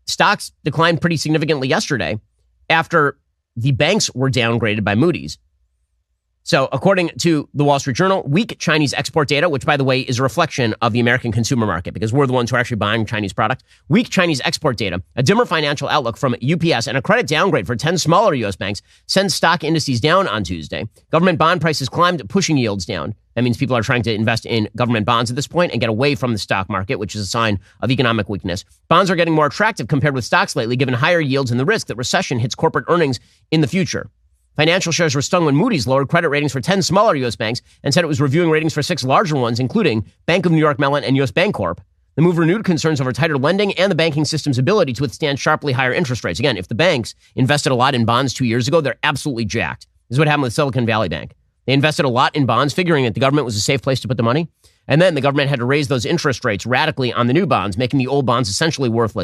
stocks declined pretty significantly yesterday after the banks were downgraded by Moody's. So according to the Wall Street Journal, weak Chinese export data, which, by the way, is a reflection of the American consumer market because we're the ones who are actually buying Chinese product. Weak Chinese export data, a dimmer financial outlook from UPS, and a credit downgrade for 10 smaller U.S. banks send stock indices down on Tuesday. Government bond prices climbed, pushing yields down. That means people are trying to invest in government bonds at this point and get away from the stock market, which is a sign of economic weakness. Bonds are getting more attractive compared with stocks lately, given higher yields and the risk that recession hits corporate earnings in the future. Financial shares were stung when Moody's lowered credit ratings for 10 smaller U.S. banks and said it was reviewing ratings for 6 larger ones, including Bank of New York Mellon and U.S. Bancorp. The move renewed concerns over tighter lending and the banking system's ability to withstand sharply higher interest rates. Again, if the banks invested a lot in bonds 2 years ago, they're absolutely jacked. This is what happened with Silicon Valley Bank. They invested a lot in bonds, figuring that the government was a safe place to put the money. And then the government had to raise those interest rates radically on the new bonds, making the old bonds essentially worthless.